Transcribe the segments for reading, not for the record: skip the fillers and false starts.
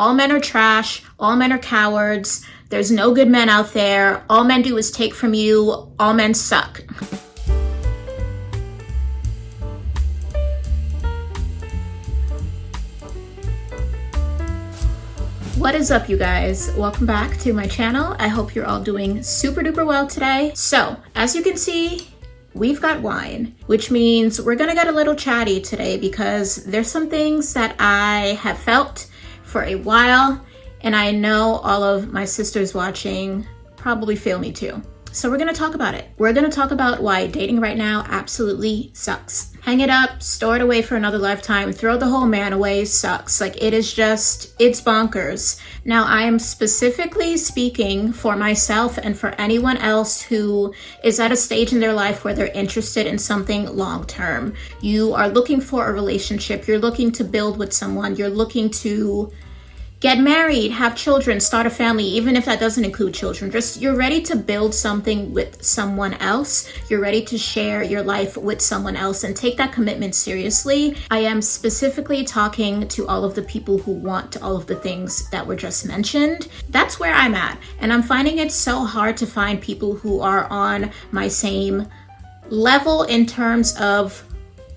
all men are trash, all men are cowards, there's no good men out there, all men do is take from you, all men suck. What is up, you guys? Welcome back to my channel. I hope you're all doing super duper well today. So, as you can see, we've got wine, which means we're gonna get a little chatty today because there's some things that I have felt for a while, and I know all of my sisters watching probably feel me too. So we're gonna talk about it. We're gonna talk about why dating right now absolutely sucks. Hang it up, store it away for another lifetime, throw the whole man away sucks. Like, it is just, it's bonkers. Now, I am specifically speaking for myself and for anyone else who is at a stage in their life where they're interested in something long-term. You are looking for a relationship, you're looking to build with someone, you're looking to get married, have children, start a family, even if that doesn't include children. Just, you're ready to build something with someone else. You're ready to share your life with someone else and take that commitment seriously. I am specifically talking to all of the people who want all of the things that were just mentioned. That's where I'm at. And I'm finding it so hard to find people who are on my same level in terms of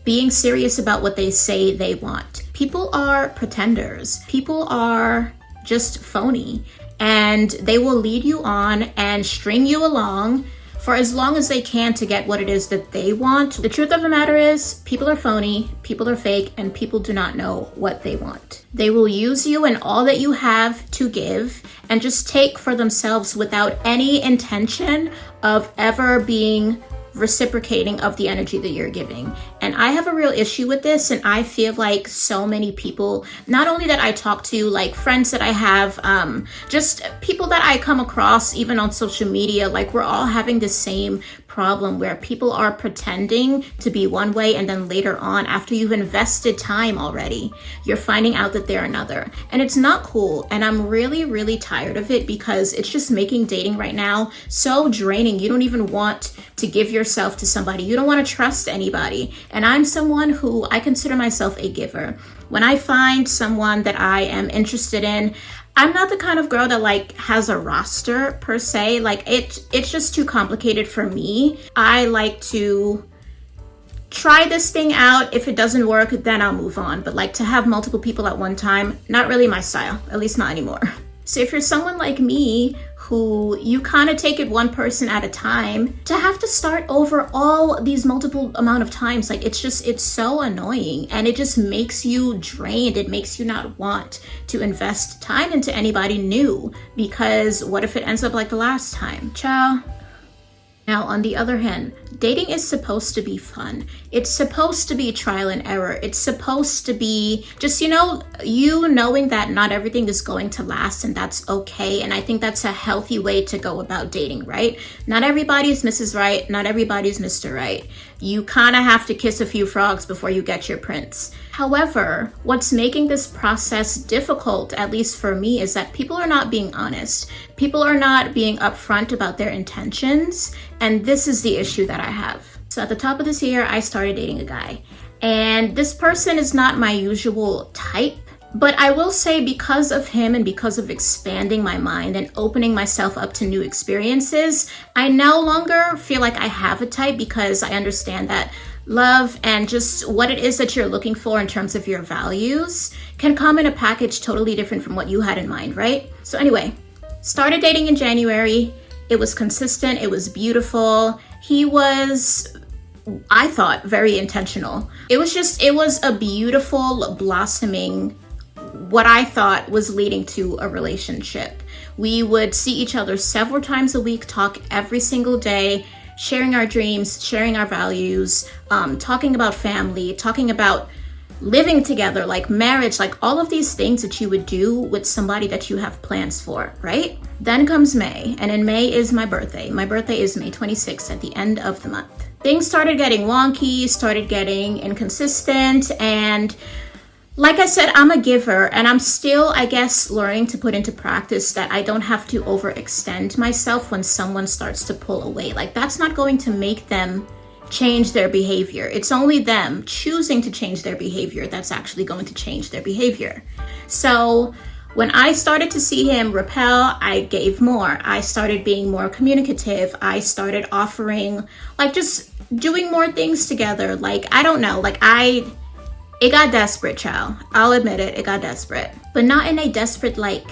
being serious about what they say they want. People are pretenders. People are just phony, and they will lead you on and string you along for as long as they can to get what it is that they want. The truth of the matter is, people are phony, people are fake, and people do not know what they want. They will use you and all that you have to give and just take for themselves without any intention of ever being reciprocating of the energy that you're giving. And I have a real issue with this, and I feel like so many people, not only that I talk to, like friends that I have, just people that I come across even on social media, like we're all having the same problem where people are pretending to be one way, and then later on, after you've invested time already, you're finding out that they're another. And it's not cool, and I'm really, really tired of it because it's just making dating right now so draining. You don't even want to give yourself to somebody. You don't want to trust anybody. And I'm someone who, I consider myself a giver. When I find someone that I am interested in, I'm not the kind of girl that like has a roster per se. Like it's just too complicated for me. I like to try this thing out. If it doesn't work, then I'll move on. But like to have multiple people at one time, not really my style, at least not anymore. So if you're someone like me who you kind of take it one person at a time, to have to start over all these multiple amount of times, like it's so annoying, and it just makes you drained. It makes you not want to invest time into anybody new, because what if it ends up like the last time? Ciao. Now, on the other hand, dating is supposed to be fun. It's supposed to be trial and error. It's supposed to be just, you knowing that not everything is going to last, and that's okay. And I think that's a healthy way to go about dating, right? Not everybody's Mrs. Right. Not everybody's Mr. Right. You kind of have to kiss a few frogs before you get your prince. However, what's making this process difficult, at least for me, is that people are not being honest. People are not being upfront about their intentions, and this is the issue that I have. So at the top of this year, I started dating a guy, and this person is not my usual type, but I will say because of him and because of expanding my mind and opening myself up to new experiences, I no longer feel like I have a type, because I understand that love and just what it is that you're looking for in terms of your values can come in a package totally different from what you had in mind, right? So anyway, started dating in January. It was consistent. It was beautiful. He was, I thought, very intentional. It was a beautiful blossoming, what I thought was leading to a relationship. We would see each other several times a week, talk every single day, sharing our dreams, sharing our values, talking about family, talking about living together, like marriage, like all of these things that you would do with somebody that you have plans for, right? Then comes May, and in May is my birthday. My birthday is May 26th, at the end of the month. Things started getting wonky, started getting inconsistent, and like I said, I'm a giver, and I'm still, I guess, learning to put into practice that I don't have to overextend myself when someone starts to pull away. Like, that's not going to make them change their behavior. It's only them choosing to change their behavior that's actually going to change their behavior. So When I started to see him repel, I gave more. I started being more communicative. I started offering, like, just doing more things together. Like, I don't know, like, it got desperate, child. I'll admit it, it got desperate. But not in a desperate, like,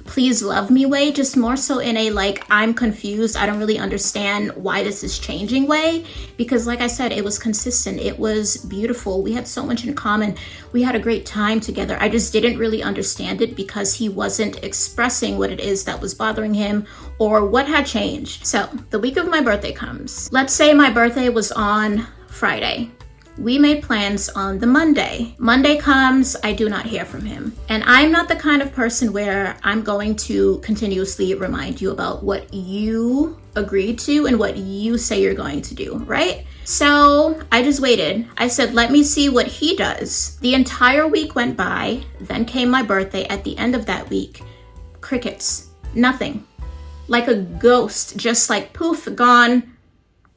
please love me way, just more so in a, like, I'm confused, I don't really understand why this is changing way. Because like I said, it was consistent, it was beautiful, we had so much in common, we had a great time together. I just didn't really understand it because he wasn't expressing what it is that was bothering him or what had changed. So the week of my birthday comes. Let's say my birthday was on Friday. We made plans on the Monday. Monday comes, I do not hear from him. And I'm not the kind of person where I'm going to continuously remind you about what you agreed to and what you say you're going to do, right? So I just waited. I said, let me see what he does. The entire week went by, then came my birthday. At the end of that week, crickets, nothing. Like a ghost, just like poof, gone.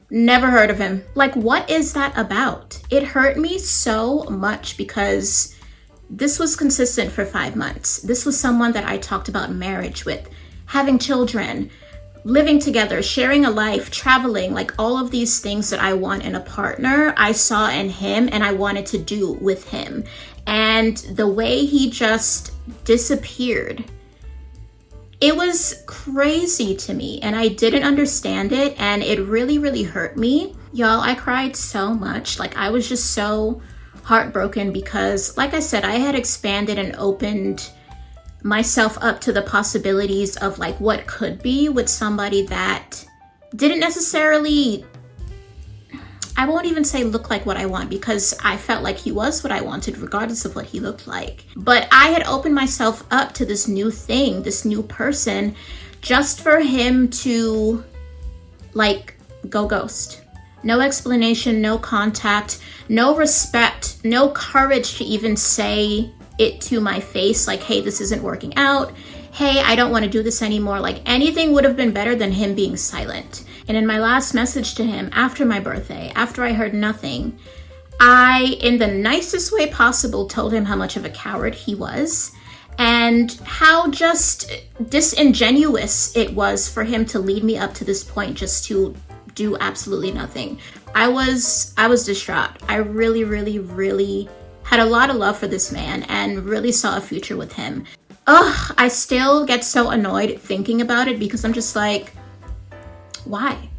Never heard of him. Like, what is that about? It hurt me so much because this was consistent for 5 months. This was someone that I talked about marriage with, having children, living together, sharing a life, traveling, like all of these things that I want in a partner, I saw in him and I wanted to do with him. And the way he just disappeared, it was crazy to me and I didn't understand it, and it really, really hurt me. Y'all, I cried so much. Like, I was just so heartbroken because, like I said, I had expanded and opened myself up to the possibilities of like what could be with somebody that didn't necessarily, I won't even say look like what I want, because I felt like he was what I wanted regardless of what he looked like. But I had opened myself up to this new thing, this new person, just for him to like go ghost. No explanation, no contact, no respect, no courage to even say it to my face, like, hey, this isn't working out. Hey, I don't want to do this anymore. Like, anything would have been better than him being silent. And in my last message to him after my birthday, after I heard nothing, I, in the nicest way possible, told him how much of a coward he was and how just disingenuous it was for him to lead me up to this point just to do absolutely nothing. I was distraught. I really, really, really had a lot of love for this man and really saw a future with him. Ugh, I still get so annoyed thinking about it because I'm just like, why?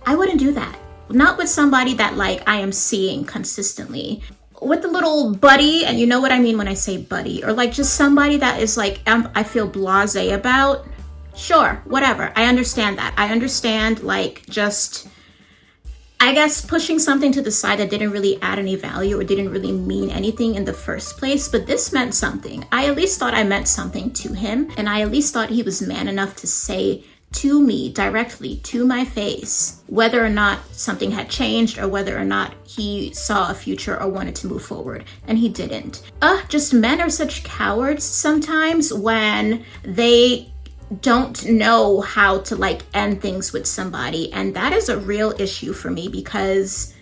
I wouldn't do that. Not with somebody that like I am seeing consistently. With the little buddy, and you know what I mean when I say buddy, or like just somebody that is like, I feel blasé about. Sure, whatever. I understand that. I understand like just, I guess, pushing something to the side that didn't really add any value or didn't really mean anything in the first place. But this meant something. I at least thought I meant something to him. And I at least thought he was man enough to say to me directly to my face whether or not something had changed or whether or not he saw a future or wanted to move forward, and he didn't. Just men are such cowards sometimes when they don't know how to like end things with somebody, and that is a real issue for me because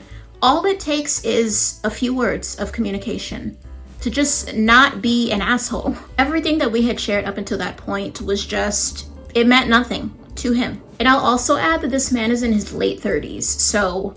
all it takes is a few words of communication to just not be an asshole. Everything that we had shared up until that point was just, it meant nothing to him. And I'll also add that this man is in his late 30s. So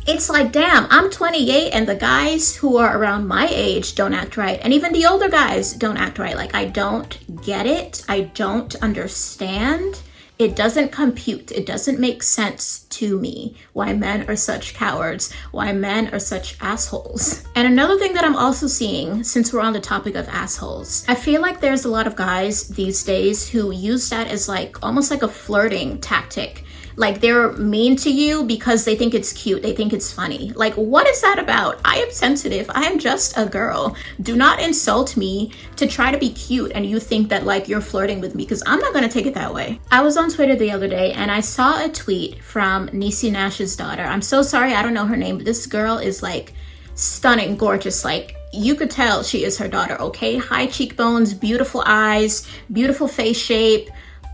it's like, damn, I'm 28 and the guys who are around my age don't act right. And even the older guys don't act right. Like, I don't get it. I don't understand. It doesn't compute. It doesn't make sense to me why men are such cowards, why men are such assholes. And another thing that I'm also seeing, since we're on the topic of assholes, I feel like there's a lot of guys these days who use that as like almost like a flirting tactic. Like, they're mean to you because they think it's cute, they think it's funny. Like, what is that about? I am sensitive, I am just a girl. Do not insult me to try to be cute and you think that like you're flirting with me, because I'm not gonna take it that way. I was on Twitter the other day and I saw a tweet from Niecy Nash's daughter. I'm so sorry, I don't know her name, but this girl is like stunning, gorgeous. Like, you could tell she is her daughter, okay? High cheekbones, beautiful eyes, beautiful face shape,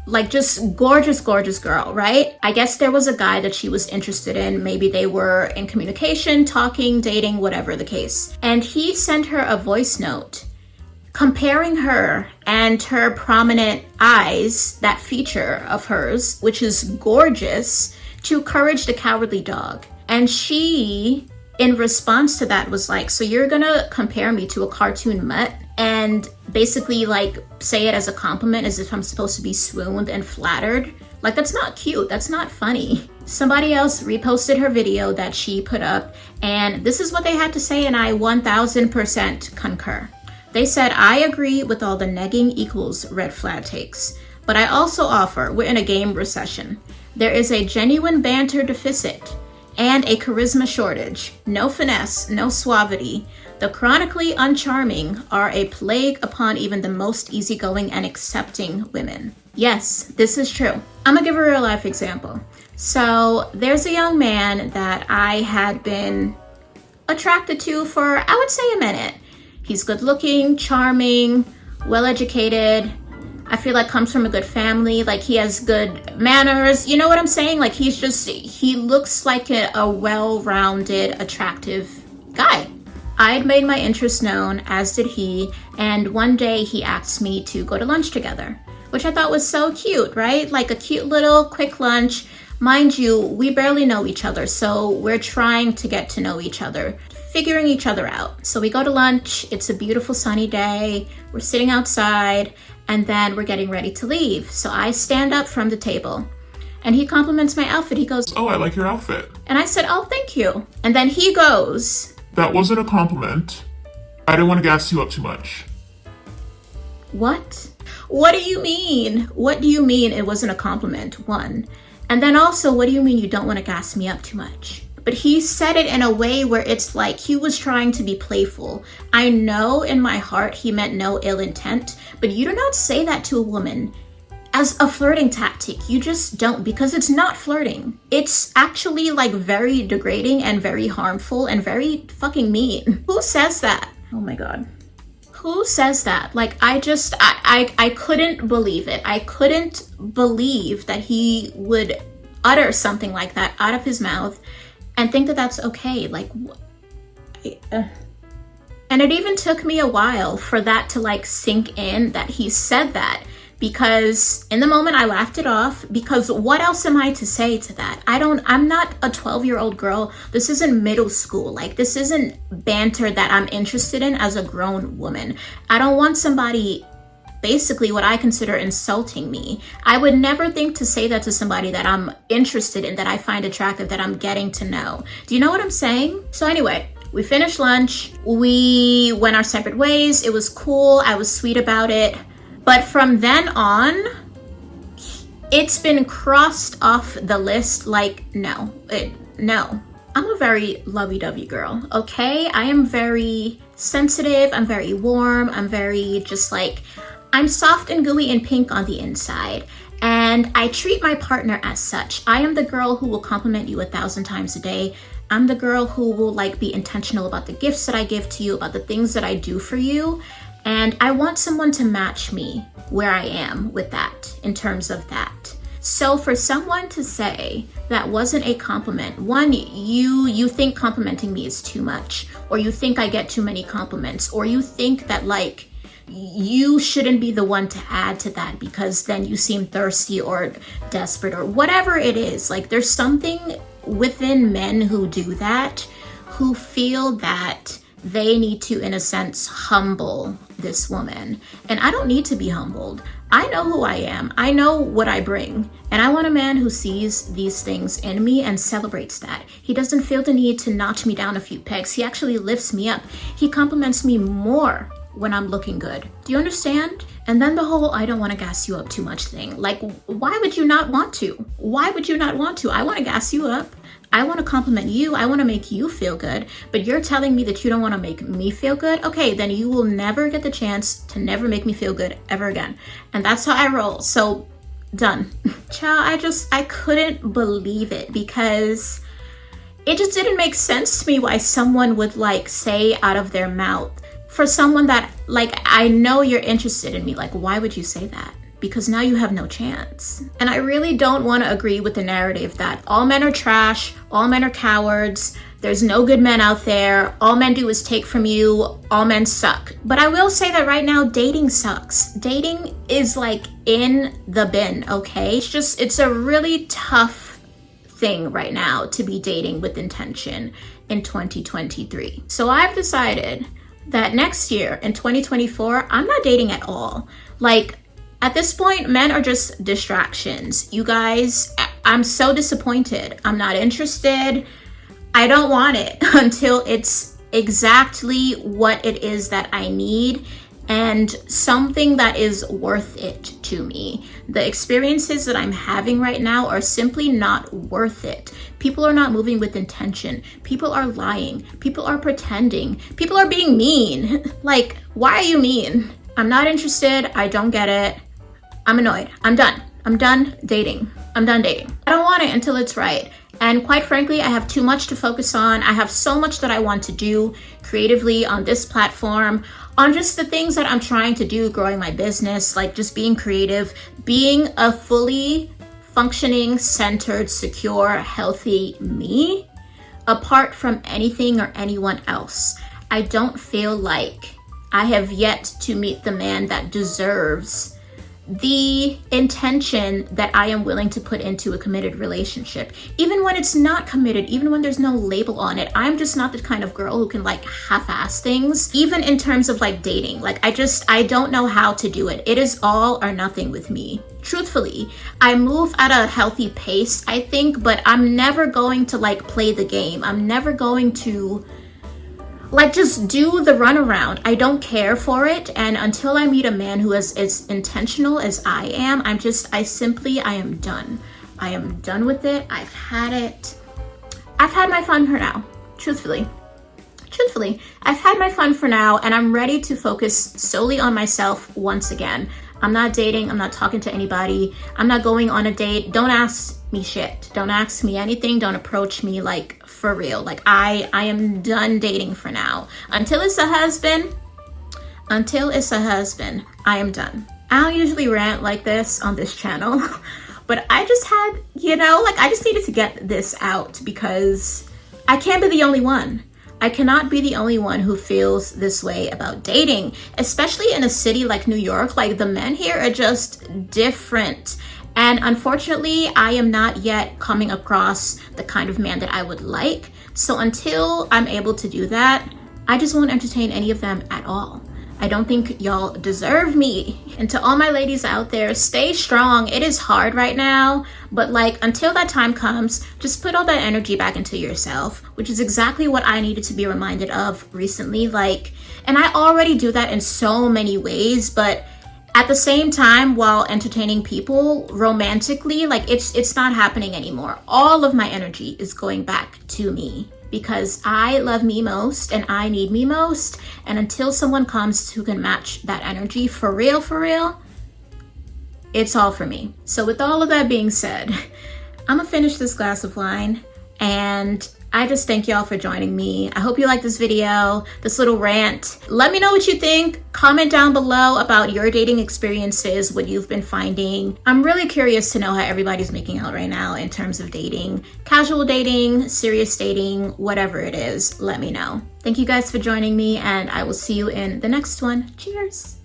like just gorgeous, gorgeous girl, right? I guess there was a guy that she was interested in. Maybe they were in communication, talking, dating, whatever the case. And he sent her a voice note comparing her and her prominent eyes, that feature of hers, which is gorgeous, to Courage the Cowardly Dog. And she, in response to that, was like, so you're gonna compare me to a cartoon mutt and basically like say it as a compliment as if I'm supposed to be swooned and flattered? Like, that's not cute, that's not funny. Somebody else reposted her video that she put up, and this is what they had to say, and I 1000% concur. They said, I agree with all the negging equals red flag takes, but I also offer we're in a game recession. There is a genuine banter deficit and a charisma shortage. No finesse, no suavity. The chronically uncharming are a plague upon even the most easygoing and accepting women. Yes, this is true. I'm gonna give a real life example. So there's a young man that I had been attracted to for, I would say, a minute. He's good looking, charming, well educated. I feel like comes from a good family. Like, he has good manners. You know what I'm saying? Like, he looks like a well-rounded, attractive guy. I'd made my interest known, as did he. And one day he asked me to go to lunch together, which I thought was so cute, right? Like a cute little quick lunch. Mind you, we barely know each other. So we're trying to get to know each other, figuring each other out. So we go to lunch. It's a beautiful sunny day. We're sitting outside. And then we're getting ready to leave. So I stand up from the table and he compliments my outfit. He goes, "Oh, I like your outfit." And I said, "Oh, thank you." And then he goes, "That wasn't a compliment. I didn't want to gas you up too much." What? What do you mean? What do you mean it wasn't a compliment? One. And then also, what do you mean you don't want to gas me up too much? But he said it in a way where it's like he was trying to be playful. I know in my heart he meant no ill intent, but you do not say that to a woman as a flirting tactic. You just don't, because it's not flirting. It's actually like very degrading and very harmful and very fucking mean. Who says that? Oh my God. Who says that? Like, I couldn't believe it. I couldn't believe that he would utter something like that out of his mouth and think that that's okay. Like, and it even took me a while for that to like sink in that he said that, because in the moment I laughed it off, because what else am I to say to that? I'm not a 12-year-old girl. This isn't middle school. Like, this isn't banter that I'm interested in as a grown woman. I don't want somebody basically what I consider insulting me. I would never think to say that to somebody that I'm interested in, that I find attractive, that I'm getting to know. Do you know what I'm saying? So anyway, we finished lunch. We went our separate ways. It was cool. I was sweet about it. But from then on, it's been crossed off the list. Like, no. I'm a very lovey-dovey girl, okay? I am very sensitive. I'm very warm. I'm very just like, I'm soft and gooey and pink on the inside, and I treat my partner as such. I am the girl who will compliment you 1,000 times a day. I'm the girl who will like be intentional about the gifts that I give to you, about the things that I do for you. And I want someone to match me where I am with that, in terms of that. So for someone to say that wasn't a compliment, one, you think complimenting me is too much, or you think I get too many compliments, or you think that like, you shouldn't be the one to add to that because then you seem thirsty or desperate or whatever it is. Like, there's something within men who do that, who feel that they need to, in a sense, humble this woman. And I don't need to be humbled. I know who I am. I know what I bring. And I want a man who sees these things in me and celebrates that. He doesn't feel the need to notch me down a few pegs. He actually lifts me up. He compliments me more when I'm looking good. Do you understand? And then the whole I don't want to gas you up too much thing. Like, why would you not want to? Why would you not want to? I want to gas you up. I want to compliment you. I want to make you feel good. But you're telling me that you don't want to make me feel good? Okay, then you will never get the chance to never make me feel good ever again. And that's how I roll. So, done. Child, I couldn't believe it, because it just didn't make sense to me why someone would like say out of their mouth, for someone that like, I know you're interested in me, like, why would you say that? because now you have no chance. And I really don't want to agree with the narrative that all men are trash, all men are cowards, there's no good men out there, all men do is take from you, all men suck. But I will say that right now, dating sucks. Dating is like in the bin, okay? It's a really tough thing right now to be dating with intention in 2023. So I've decided that next year in 2024, I'm not dating at all. Like, at this point, men are just distractions. You guys, I'm so disappointed. I'm not interested. I don't want it until it's exactly what it is that I need and something that is worth it to me. The experiences that I'm having right now are simply not worth it. People are not moving with intention. People are lying. People are pretending. People are being mean. Like, why are you mean? I'm not interested. I don't get it. I'm annoyed. I'm done. I'm done dating. I'm done dating. I don't want it until it's right. And quite frankly, I have too much to focus on. I have so much that I want to do creatively on this platform, on just the things that I'm trying to do, growing my business, like just being creative, being a fully functioning, centered, secure, healthy me, apart from anything or anyone else. I don't feel like I have yet to meet the man that deserves the intention that I am willing to put into a committed relationship. Even when it's not committed, even when there's no label on it, I'm just not the kind of girl who can like half-ass things. Even in terms of like dating, like I don't know how to do it. It is all or nothing with me. Truthfully, I move at a healthy pace, I think, but I'm never going to like play the game. I'm never going to like just do the runaround. I don't care for it. And until I meet a man who is as intentional as I am, I am done. I am done with it. I've had it. I've had my fun for now. Truthfully, I've had my fun for now, and I'm ready to focus solely on myself once again. I'm not dating. I'm not talking to anybody. I'm not going on a date. Don't ask me shit. Don't ask me anything. Don't approach me like for real. Like I am done dating for now. Until it's a husband, I am done. I don't usually rant like this on this channel, but I just had, I just needed to get this out because I can't be the only one. I cannot be the only one who feels this way about dating, especially in a city like New York. Like the men here are just different. And unfortunately, I am not yet coming across the kind of man that I would like. So until I'm able to do that, I just won't entertain any of them at all. I don't think y'all deserve me. And to all my ladies out there, stay strong. It is hard right now, but like until that time comes, just put all that energy back into yourself, which is exactly what I needed to be reminded of recently. And I already do that in so many ways, but at the same time, while entertaining people romantically, it's not happening anymore. All of my energy is going back to me because I love me most and I need me most. And until someone comes who can match that energy for real, it's all for me. So with all of that being said, I'm gonna finish this glass of wine, and I just thank y'all for joining me. I hope you like this video, this little rant. Let me know what you think. Comment down below about your dating experiences, what you've been finding. I'm really curious to know how everybody's making out right now in terms of dating. Casual dating, serious dating, whatever it is, let me know. Thank you guys for joining me, and I will see you in the next one. Cheers.